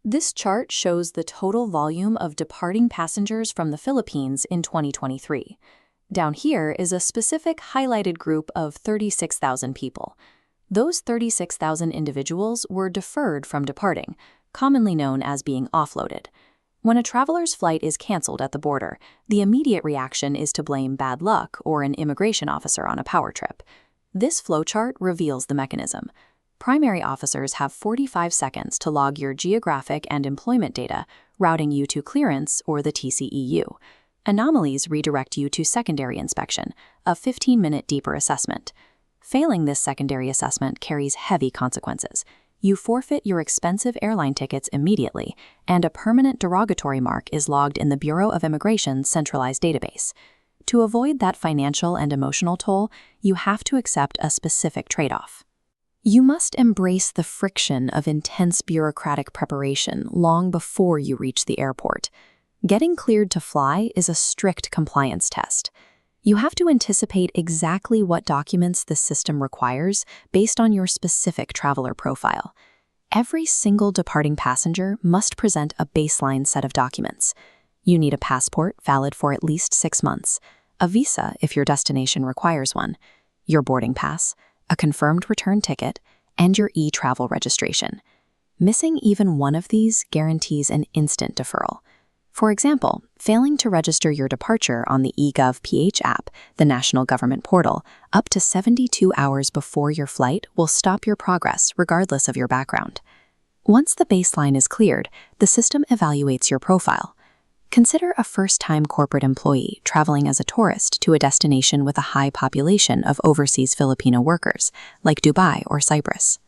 This chart shows the total volume of departing passengers from the Philippines in 2023. Down here is a specific highlighted group of 36,000 people. Those 36,000 individuals were deferred from departing, commonly known as being offloaded. When a traveler's flight is canceled at the border, the immediate reaction is to blame bad luck or an immigration officer on a power trip. This flowchart reveals the mechanism. Primary officers have 45 seconds to log your geographic and employment data, routing you to clearance or the TCEU. Anomalies redirect you to secondary inspection, a 15-minute deeper assessment. Failing this secondary assessment carries heavy consequences. You forfeit your expensive airline tickets immediately, and a permanent derogatory mark is logged in the Bureau of Immigration's centralized database. To avoid that financial and emotional toll, you have to accept a specific trade-off. You must embrace the friction of intense bureaucratic preparation long before you reach the airport. Getting cleared to fly is a strict compliance test. You have to anticipate exactly what documents the system requires based on your specific traveler profile. Every single departing passenger must present a baseline set of documents. You need a passport valid for at least 6 months, a visa if your destination requires one, your boarding pass, a confirmed return ticket, and your e-travel registration. Missing even one of these guarantees an instant deferral. For example, failing to register your departure on the eGov.ph app, the national government portal, up to 72 hours before your flight will stop your progress regardless of your background. Once the baseline is cleared, the system evaluates your profile. Consider a first-time corporate employee traveling as a tourist to a destination with a high population of overseas Filipino workers, like Dubai or Cyprus.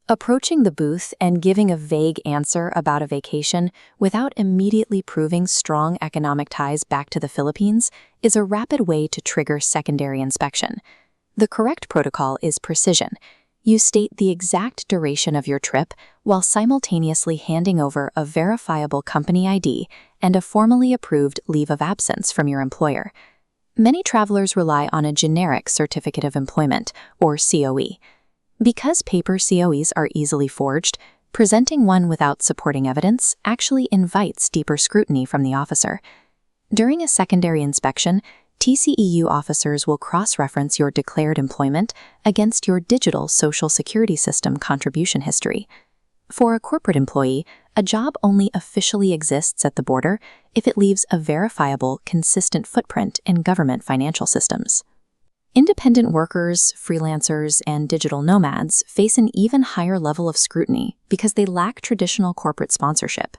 Approaching the booth and giving a vague answer about a vacation without immediately proving strong economic ties back to the Philippines is a rapid way to trigger secondary inspection. The correct protocol is precision. You state the exact duration of your trip while simultaneously handing over a verifiable company ID and a formally approved leave of absence from your employer. Many travelers rely on a generic certificate of employment, or COE. Because paper COEs are easily forged, presenting one without supporting evidence actually invites deeper scrutiny from the officer. During a secondary inspection, TCEU officers will cross-reference your declared employment against your digital Social Security system contribution history. For a corporate employee, a job only officially exists at the border if it leaves a verifiable, consistent footprint in government financial systems. Independent workers, freelancers, and digital nomads face an even higher level of scrutiny because they lack traditional corporate sponsorship.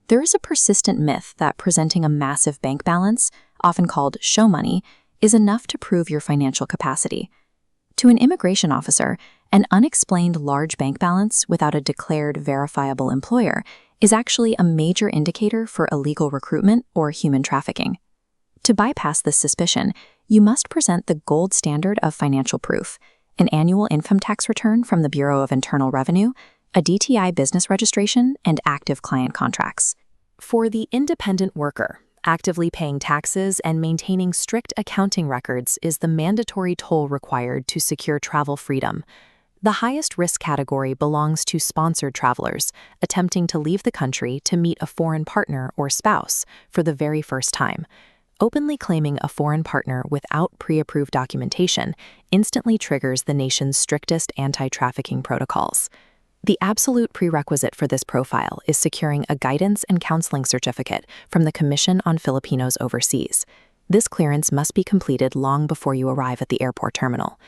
There is a persistent myth that presenting a massive bank balance, often called show money, is enough to prove your financial capacity. To an immigration officer, an unexplained large bank balance without a declared verifiable employer is actually a major indicator for illegal recruitment or human trafficking. To bypass this suspicion, you must present the gold standard of financial proof: an annual income tax return from the Bureau of Internal Revenue, a DTI business registration, and active client contracts. For the independent worker, actively paying taxes and maintaining strict accounting records is the mandatory toll required to secure travel freedom. The highest risk category belongs to sponsored travelers attempting to leave the country to meet a foreign partner or spouse for the very first time. Openly claiming a foreign partner without pre-approved documentation instantly triggers the nation's strictest anti-trafficking protocols. The absolute prerequisite for this profile is securing a guidance and counseling certificate from the Commission on Filipinos Overseas. This clearance must be completed long before you arrive at the airport terminal.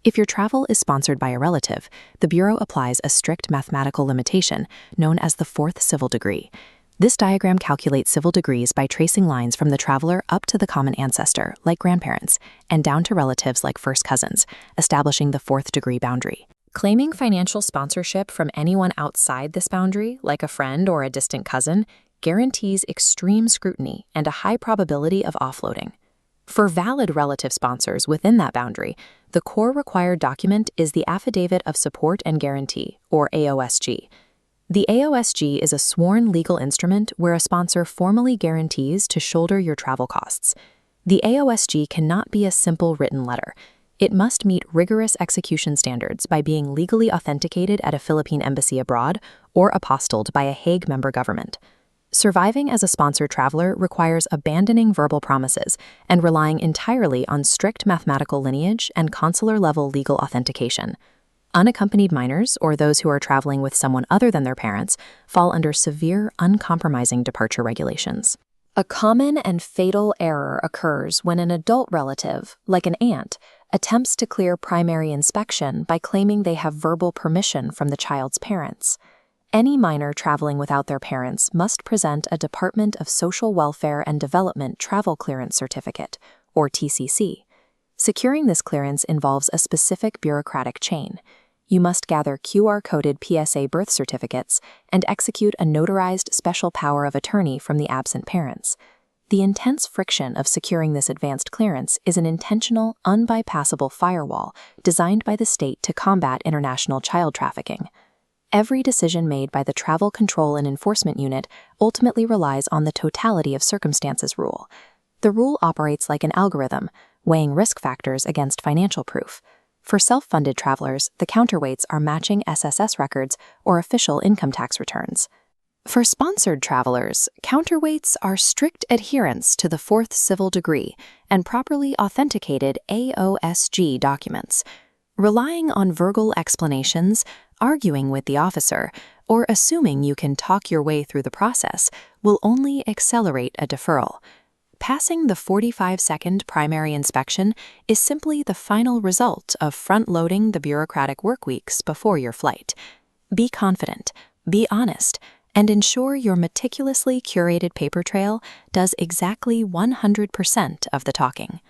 If your travel is sponsored by a relative, the Bureau applies a strict mathematical limitation known as the fourth civil degree. This diagram calculates civil degrees by tracing lines from the traveler up to the common ancestor, like grandparents, and down to relatives like first cousins, establishing the fourth degree boundary. Claiming financial sponsorship from anyone outside this boundary, like a friend or a distant cousin, guarantees extreme scrutiny and a high probability of offloading. For valid relative sponsors within that boundary, the core required document is the Affidavit of Support and Guarantee, or AOSG. The AOSG is a sworn legal instrument where a sponsor formally guarantees to shoulder your travel costs. The AOSG cannot be a simple written letter. It must meet rigorous execution standards by being legally authenticated at a Philippine embassy abroad or apostilled by a Hague member government. Surviving as a sponsored traveler requires abandoning verbal promises and relying entirely on strict mathematical lineage and consular-level legal authentication. Unaccompanied minors, or those who are traveling with someone other than their parents, fall under severe, uncompromising departure regulations. A common and fatal error occurs when an adult relative, like an aunt, attempts to clear primary inspection by claiming they have verbal permission from the child's parents. Any minor traveling without their parents must present a Department of Social Welfare and Development Travel Clearance Certificate, or TCC. Securing this clearance involves a specific bureaucratic chain. You must gather QR-coded PSA birth certificates and execute a notarized special power of attorney from the absent parents. The intense friction of securing this advanced clearance is an intentional, unbypassable firewall designed by the state to combat international child trafficking. Every decision made by the Travel Control and Enforcement Unit ultimately relies on the totality of circumstances rule. The rule operates like an algorithm, weighing risk factors against financial proof. For self-funded travelers, the counterweights are matching SSS records or official income tax returns. For sponsored travelers, counterweights are strict adherence to the fourth civil degree and properly authenticated AOSG documents. Relying on verbal explanations, arguing with the officer, or assuming you can talk your way through the process will only accelerate a deferral. Passing the 45-second primary inspection is simply the final result of front-loading the bureaucratic work weeks before your flight. Be confident, be honest, and ensure your meticulously curated paper trail does exactly 100% of the talking.